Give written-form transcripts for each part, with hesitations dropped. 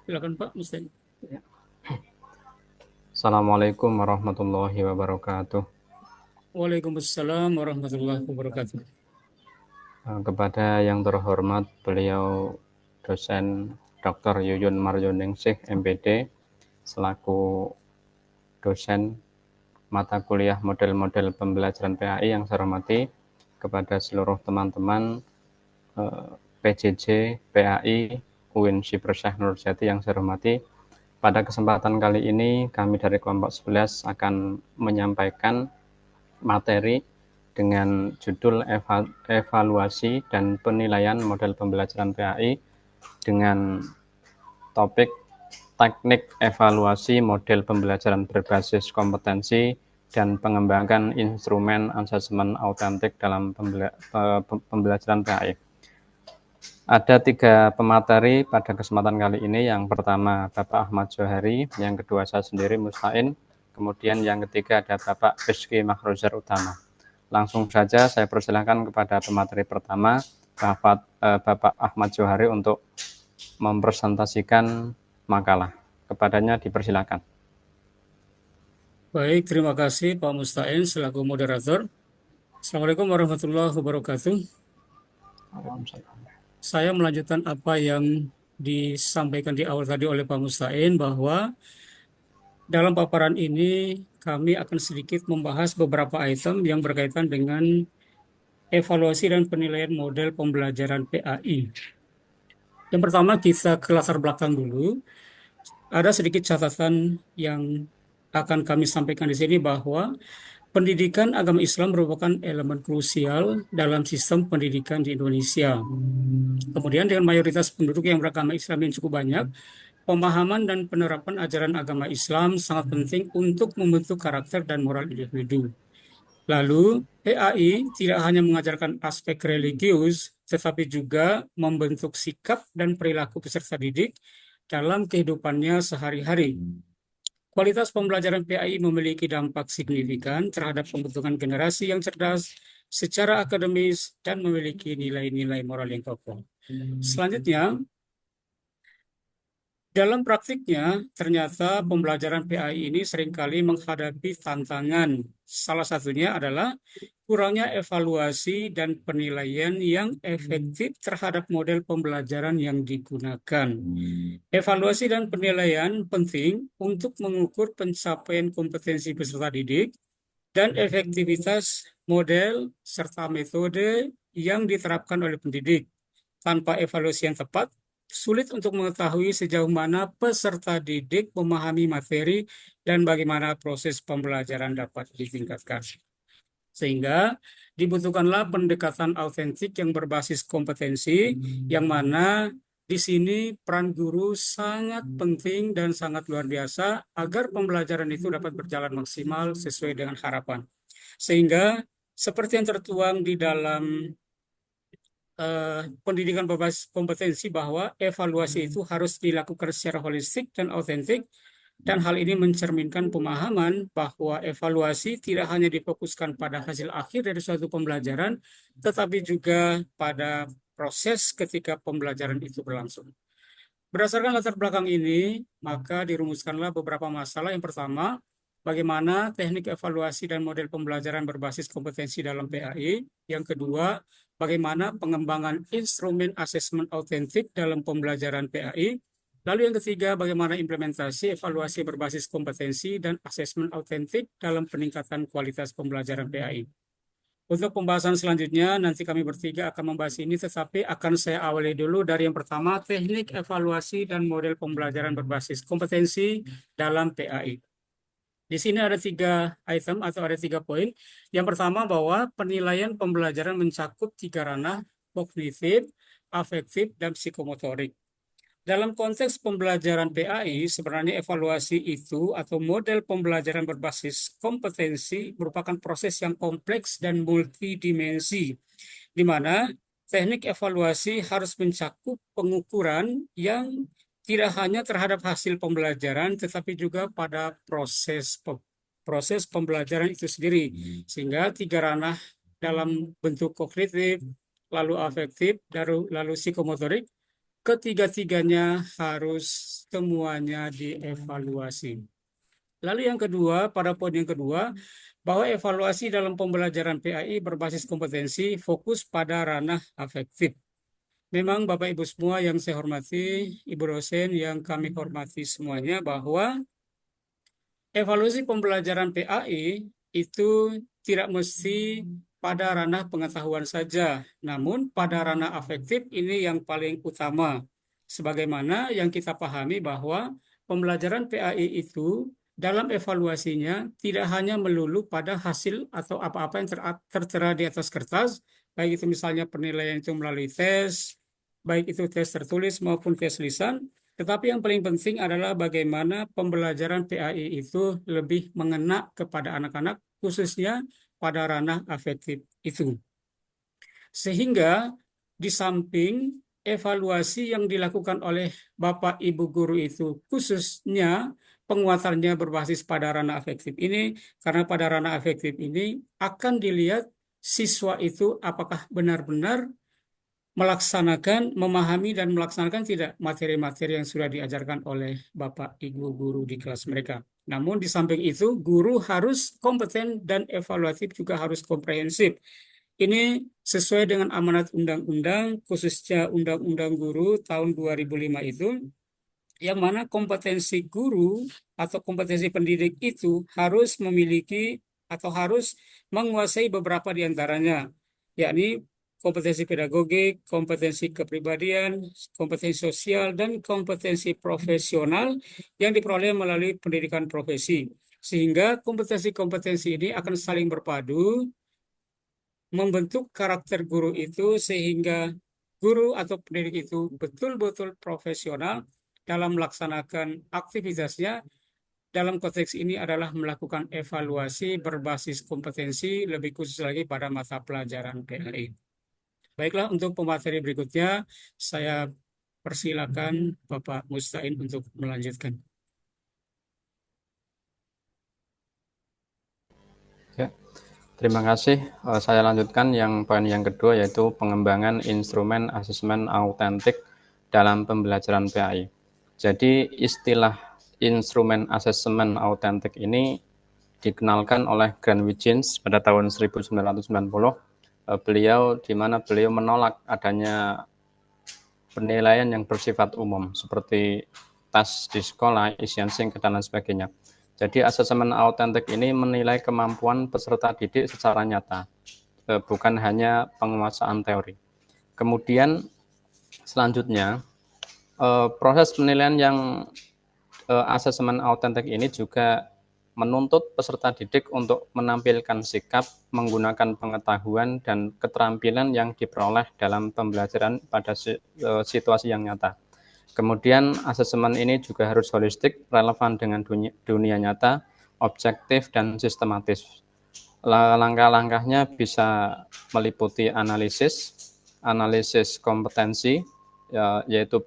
Silakan Pak Muslim. Assalamualaikum warahmatullahi wabarakatuh. Waalaikumsalam warahmatullahi wabarakatuh. Kepada yang terhormat beliau dosen Dr. Yuyun Marzuningsih MPD selaku dosen mata kuliah model-model pembelajaran PAI yang saya hormati, kepada seluruh teman-teman PJJ PAI UIN Syibr Syekh Nurjati yang saya hormati. Pada kesempatan kali ini kami dari kelompok 11 akan menyampaikan materi dengan judul evaluasi dan penilaian model pembelajaran PAI dengan topik teknik evaluasi model pembelajaran berbasis kompetensi dan pengembangan instrumen asesmen autentik dalam pembelajaran PAI. Ada 3 pemateri pada kesempatan kali ini. Yang pertama Bapak Ahmad Johari, yang kedua saya sendiri Mustain, kemudian yang ketiga ada Bapak Rizky Mahruzar Utama. Langsung saja saya persilahkan kepada pemateri pertama, Bapak Ahmad Johari untuk mempresentasikan makalah. Kepadanya dipersilakan. Baik, terima kasih Pak Mustain selaku moderator. Assalamualaikum warahmatullahi wabarakatuh. Saya melanjutkan apa yang disampaikan di awal tadi oleh Pak Mustain bahwa dalam paparan ini kami akan sedikit membahas beberapa item yang berkaitan dengan evaluasi dan penilaian model pembelajaran PAI. Yang pertama kita ke latar belakang dulu. Ada sedikit catatan yang akan kami sampaikan di sini bahwa pendidikan agama Islam merupakan elemen krusial dalam sistem pendidikan di Indonesia. Kemudian dengan mayoritas penduduk yang beragama Islam yang cukup banyak, pemahaman dan penerapan ajaran agama Islam sangat penting untuk membentuk karakter dan moral individu. Lalu, PAI tidak hanya mengajarkan aspek religius, tetapi juga membentuk sikap dan perilaku peserta didik dalam kehidupannya sehari-hari. Kualitas pembelajaran PAI memiliki dampak signifikan terhadap pembentukan generasi yang cerdas secara akademis dan memiliki nilai-nilai moral yang kokoh. Selanjutnya, dalam praktiknya, ternyata pembelajaran PAI ini seringkali menghadapi tantangan. Salah satunya adalah kurangnya evaluasi dan penilaian yang efektif terhadap model pembelajaran yang digunakan. Evaluasi dan penilaian penting untuk mengukur pencapaian kompetensi peserta didik dan efektivitas model serta metode yang diterapkan oleh pendidik. Tanpa evaluasi yang tepat, sulit untuk mengetahui sejauh mana peserta didik memahami materi dan bagaimana proses pembelajaran dapat ditingkatkan. Sehingga dibutuhkanlah pendekatan autentik yang berbasis kompetensi, yang mana di sini peran guru sangat penting dan sangat luar biasa agar pembelajaran itu dapat berjalan maksimal sesuai dengan harapan. Sehingga seperti yang tertuang di dalam pendidikan berbasis kompetensi bahwa evaluasi itu harus dilakukan secara holistik dan autentik, dan hal ini mencerminkan pemahaman bahwa evaluasi tidak hanya difokuskan pada hasil akhir dari suatu pembelajaran, tetapi juga pada proses ketika pembelajaran itu berlangsung. Berdasarkan latar belakang ini, maka dirumuskanlah beberapa masalah. Yang pertama, bagaimana teknik evaluasi dan model pembelajaran berbasis kompetensi dalam PAI. Yang kedua, bagaimana pengembangan instrumen asesmen autentik dalam pembelajaran PAI. Lalu yang ketiga, bagaimana implementasi evaluasi berbasis kompetensi dan asesmen autentik dalam peningkatan kualitas pembelajaran PAI. Untuk pembahasan selanjutnya, nanti kami bertiga akan membahas ini, tetapi akan saya awali dulu dari yang pertama, teknik evaluasi dan model pembelajaran berbasis kompetensi dalam PAI. Di sini ada 3 item atau ada 3 poin. Yang pertama bahwa penilaian pembelajaran mencakup 3 ranah, kognitif, afektif, dan psikomotorik. Dalam konteks pembelajaran PAI, sebenarnya evaluasi itu atau model pembelajaran berbasis kompetensi merupakan proses yang kompleks dan multidimensi, di mana teknik evaluasi harus mencakup pengukuran yang tidak hanya terhadap hasil pembelajaran, tetapi juga pada proses pembelajaran itu sendiri. Sehingga 3 ranah dalam bentuk kognitif, lalu afektif, lalu psikomotorik, ketiga-tiganya harus semuanya dievaluasi. Lalu yang kedua, pada poin yang kedua, bahwa evaluasi dalam pembelajaran PAI berbasis kompetensi fokus pada ranah afektif. Memang Bapak Ibu semua yang saya hormati, Ibu dosen yang kami hormati semuanya, bahwa evaluasi pembelajaran PAI itu tidak mesti pada ranah pengetahuan saja, namun pada ranah afektif ini yang paling utama. Sebagaimana yang kita pahami bahwa pembelajaran PAI itu dalam evaluasinya tidak hanya melulu pada hasil atau apa-apa yang tertera di atas kertas, baik itu misalnya penilaian itu melalui tes, baik itu tes tertulis maupun tes lisan, tetapi yang paling penting adalah bagaimana pembelajaran PAI itu lebih mengena kepada anak-anak, khususnya pada ranah afektif itu. Sehingga di samping evaluasi yang dilakukan oleh Bapak Ibu guru itu, khususnya penguatannya berbasis pada ranah afektif ini, karena pada ranah afektif ini akan dilihat siswa itu apakah benar-benar melaksanakan, memahami dan melaksanakan tidak materi-materi yang sudah diajarkan oleh Bapak Ibu guru di kelas mereka. Namun di samping itu, guru harus kompeten dan evaluatif juga harus komprehensif. Ini sesuai dengan amanat undang-undang, khususnya Undang-Undang Guru tahun 2005 itu, yang mana kompetensi guru atau kompetensi pendidik itu harus memiliki atau harus menguasai beberapa di antaranya, yakni kompetensi pedagogik, kompetensi kepribadian, kompetensi sosial, dan kompetensi profesional yang diperoleh melalui pendidikan profesi. Sehingga kompetensi-kompetensi ini akan saling berpadu, membentuk karakter guru itu sehingga guru atau pendidik itu betul-betul profesional dalam melaksanakan aktivitasnya. Dalam konteks ini adalah melakukan evaluasi berbasis kompetensi, lebih khusus lagi pada mata pelajaran PAI. Baiklah, untuk pemateri berikutnya, saya persilakan Bapak Mustain untuk melanjutkan. Ya, terima kasih. Saya lanjutkan yang poin yang kedua, yaitu pengembangan instrumen asesmen autentik dalam pembelajaran PAI. Jadi istilah instrumen asesmen autentik ini dikenalkan oleh Grant Wiggins pada tahun 1990. Beliau menolak adanya penilaian yang bersifat umum seperti tes di sekolah, isian singkat dan lain sebagainya. Jadi asesmen autentik ini menilai kemampuan peserta didik secara nyata, bukan hanya penguasaan teori. Kemudian selanjutnya proses penilaian yang asesmen autentik ini juga menuntut peserta didik untuk menampilkan sikap, menggunakan pengetahuan dan keterampilan yang diperoleh dalam pembelajaran pada situasi yang nyata. Kemudian asesmen ini juga harus holistik, relevan dengan dunia nyata, objektif dan sistematis. Langkah-langkahnya bisa meliputi analisis kompetensi, yaitu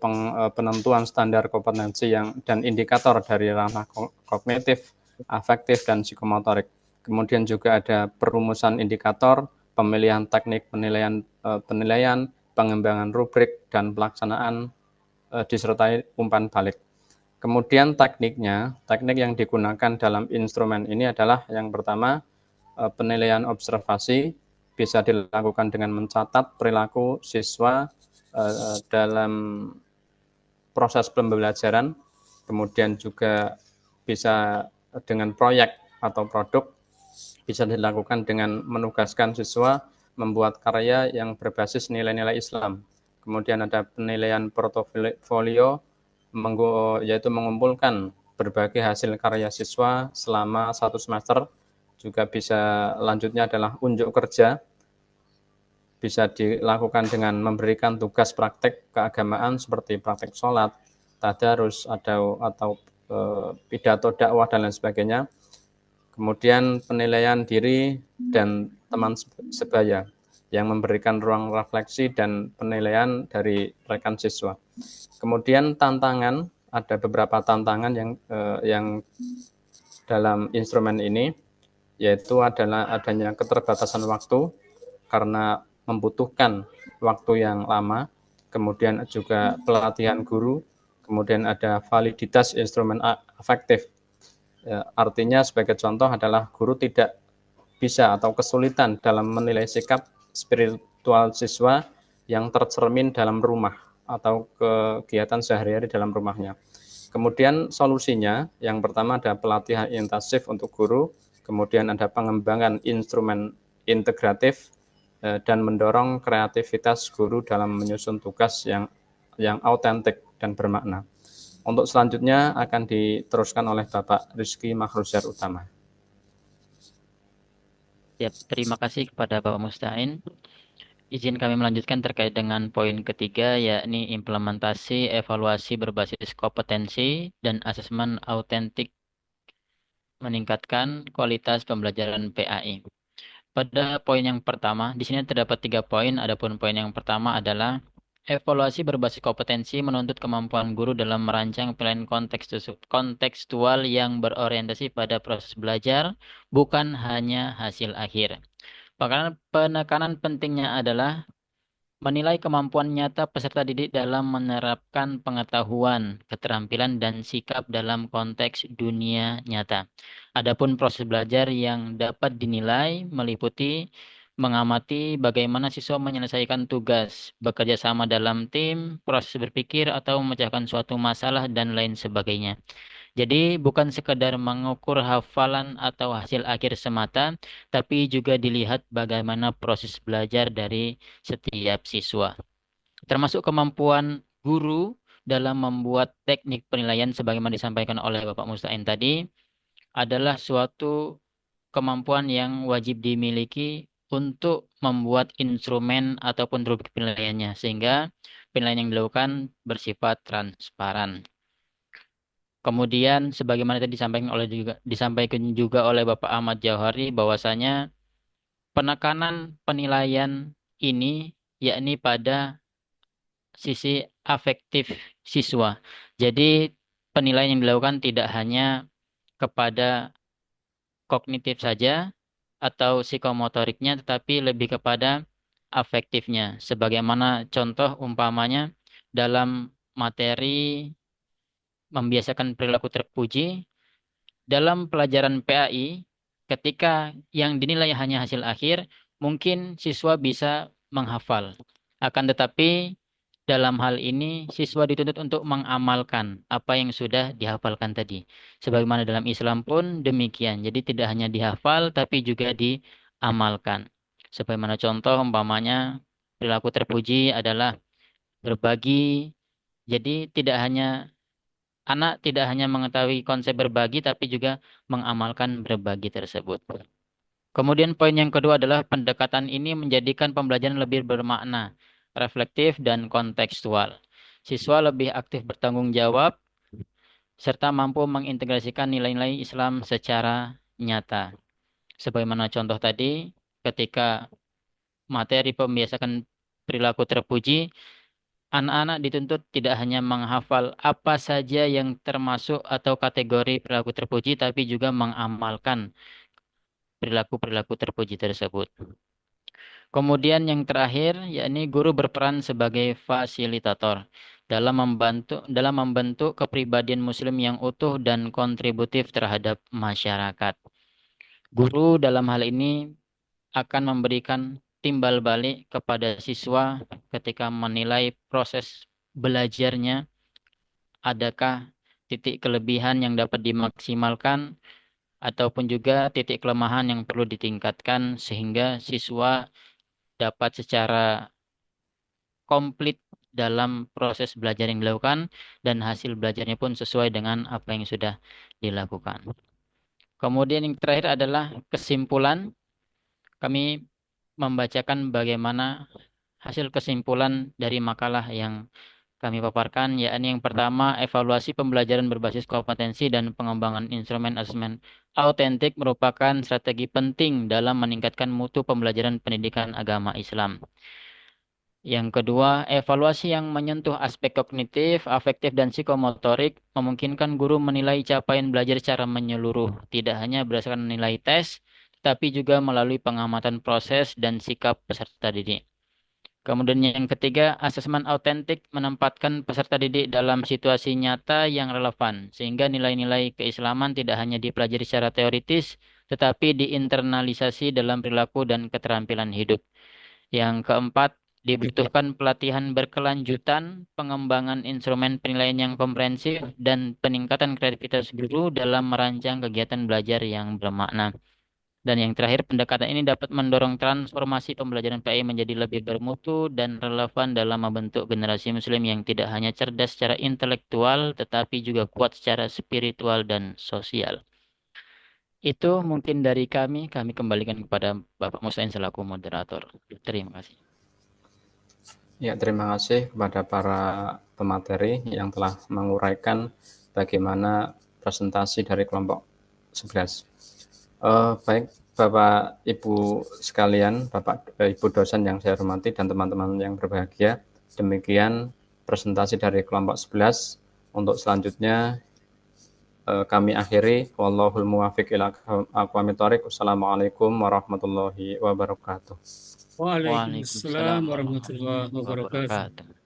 penentuan standar kompetensi dan indikator dari ranah kognitif, afektif, dan psikomotorik. Kemudian juga ada perumusan indikator, pemilihan teknik penilaian, pengembangan rubrik, dan pelaksanaan disertai umpan balik. Kemudian teknik yang digunakan dalam instrumen ini adalah yang pertama, penilaian observasi, bisa dilakukan dengan mencatat perilaku siswa dalam proses pembelajaran, kemudian juga bisa dengan proyek atau produk, bisa dilakukan dengan menugaskan siswa membuat karya yang berbasis nilai-nilai Islam. Kemudian ada penilaian portofolio, yaitu mengumpulkan berbagai hasil karya siswa selama 1 semester. Juga bisa lanjutnya adalah unjuk kerja, bisa dilakukan dengan memberikan tugas praktek keagamaan seperti praktek sholat, tadarus, atau pidato dakwah dan lain sebagainya. Kemudian penilaian diri dan teman sebaya yang memberikan ruang refleksi dan penilaian dari rekan siswa. Kemudian tantangan, ada beberapa tantangan yang dalam instrumen ini, yaitu adalah adanya keterbatasan waktu karena membutuhkan waktu yang lama, kemudian juga pelatihan guru, Kemudian ada validitas instrumen afektif. Ya, artinya sebagai contoh adalah guru tidak bisa atau kesulitan dalam menilai sikap spiritual siswa yang tercermin dalam rumah atau kegiatan sehari-hari dalam rumahnya. Kemudian solusinya, yang pertama ada pelatihan intensif untuk guru, kemudian ada pengembangan instrumen integratif, dan mendorong kreativitas guru dalam menyusun tugas yang autentik dan bermakna. Untuk selanjutnya akan diteruskan oleh Bapak Rizky Mahruzar Utama. Ya, terima kasih kepada Bapak Mustain. Izin kami melanjutkan terkait dengan poin ketiga, yakni implementasi evaluasi berbasis kompetensi dan asesmen autentik meningkatkan kualitas pembelajaran PAI. Pada poin yang pertama, di sini terdapat 3 poin. Adapun poin yang pertama adalah evaluasi berbasis kompetensi menuntut kemampuan guru dalam merancang pilihan kontekstual yang berorientasi pada proses belajar, bukan hanya hasil akhir. Penekanan pentingnya adalah menilai kemampuan nyata peserta didik dalam menerapkan pengetahuan, keterampilan, dan sikap dalam konteks dunia nyata. Adapun proses belajar yang dapat dinilai meliputi mengamati bagaimana siswa menyelesaikan tugas, bekerja sama dalam tim, proses berpikir atau memecahkan suatu masalah, dan lain sebagainya. Jadi bukan sekedar mengukur hafalan atau hasil akhir semata, tapi juga dilihat bagaimana proses belajar dari setiap siswa. Termasuk kemampuan guru dalam membuat teknik penilaian sebagaimana disampaikan oleh Bapak Mustain tadi adalah suatu kemampuan yang wajib dimiliki untuk membuat instrumen ataupun rubrik penilaiannya sehingga penilaian yang dilakukan bersifat transparan. Kemudian sebagaimana tadi disampaikan juga oleh Bapak Ahmad Jauhari bahwasanya penekanan penilaian ini yakni pada sisi afektif siswa. Jadi penilaian yang dilakukan tidak hanya kepada kognitif saja atau psikomotoriknya tetapi lebih kepada afektifnya. Sebagaimana contoh umpamanya dalam materi membiasakan perilaku terpuji dalam pelajaran PAI, ketika yang dinilai hanya hasil akhir, mungkin siswa bisa menghafal. Akan tetapi, dalam hal ini, siswa dituntut untuk mengamalkan apa yang sudah dihafalkan tadi. Sebagaimana dalam Islam pun demikian. Jadi tidak hanya dihafal, tapi juga diamalkan. Sebagaimana contoh, umpamanya, perilaku terpuji adalah berbagi. Jadi anak tidak hanya mengetahui konsep berbagi, tapi juga mengamalkan berbagi tersebut. Kemudian poin yang kedua adalah pendekatan ini menjadikan pembelajaran lebih bermakna, reflektif, dan kontekstual. Siswa lebih aktif bertanggung jawab, serta mampu mengintegrasikan nilai-nilai Islam secara nyata. Sebagaimana contoh tadi, ketika materi pembiasakan perilaku terpuji, anak-anak dituntut tidak hanya menghafal apa saja yang termasuk atau kategori perilaku terpuji, tapi juga mengamalkan perilaku-perilaku terpuji tersebut. Kemudian yang terakhir, yakni guru berperan sebagai fasilitator dalam membentuk kepribadian Muslim yang utuh dan kontributif terhadap masyarakat. Guru dalam hal ini akan memberikan timbal balik kepada siswa ketika menilai proses belajarnya, adakah titik kelebihan yang dapat dimaksimalkan ataupun juga titik kelemahan yang perlu ditingkatkan sehingga siswa dapat secara komplit dalam proses belajar yang dilakukan dan hasil belajarnya pun sesuai dengan apa yang sudah dilakukan. Kemudian yang terakhir adalah kesimpulan. Kami membacakan bagaimana hasil kesimpulan dari makalah yang kami paparkan, yakni yang pertama, evaluasi pembelajaran berbasis kompetensi dan pengembangan instrumen asesmen autentik merupakan strategi penting dalam meningkatkan mutu pembelajaran pendidikan agama Islam. Yang kedua, evaluasi yang menyentuh aspek kognitif, afektif, dan psikomotorik memungkinkan guru menilai capaian belajar secara menyeluruh, tidak hanya berdasarkan nilai tes, tapi juga melalui pengamatan proses dan sikap peserta didik. Kemudian yang ketiga, asesmen autentik menempatkan peserta didik dalam situasi nyata yang relevan, sehingga nilai-nilai keislaman tidak hanya dipelajari secara teoritis, tetapi diinternalisasi dalam perilaku dan keterampilan hidup. Yang keempat, dibutuhkan pelatihan berkelanjutan, pengembangan instrumen penilaian yang komprehensif, dan peningkatan kreativitas guru dalam merancang kegiatan belajar yang bermakna. Dan yang terakhir, pendekatan ini dapat mendorong transformasi pembelajaran PAI menjadi lebih bermutu dan relevan dalam membentuk generasi Muslim yang tidak hanya cerdas secara intelektual, tetapi juga kuat secara spiritual dan sosial. Itu mungkin dari kami kembalikan kepada Bapak Mustain selaku moderator. Terima kasih. Ya, terima kasih kepada para pemateri yang telah menguraikan bagaimana presentasi dari kelompok 11. Baik, Bapak Ibu sekalian, Bapak Ibu dosen yang saya hormati dan teman-teman yang berbahagia, demikian presentasi dari kelompok 11. Untuk selanjutnya kami akhiri. Wallahul muwaffiq ila aqwamit thoriq. Wassalamualaikum warahmatullahi wabarakatuh. Waalaikumsalam Waalaikumsalam warahmatullahi warahmatullahi wabarakatuh. wabarakatuh.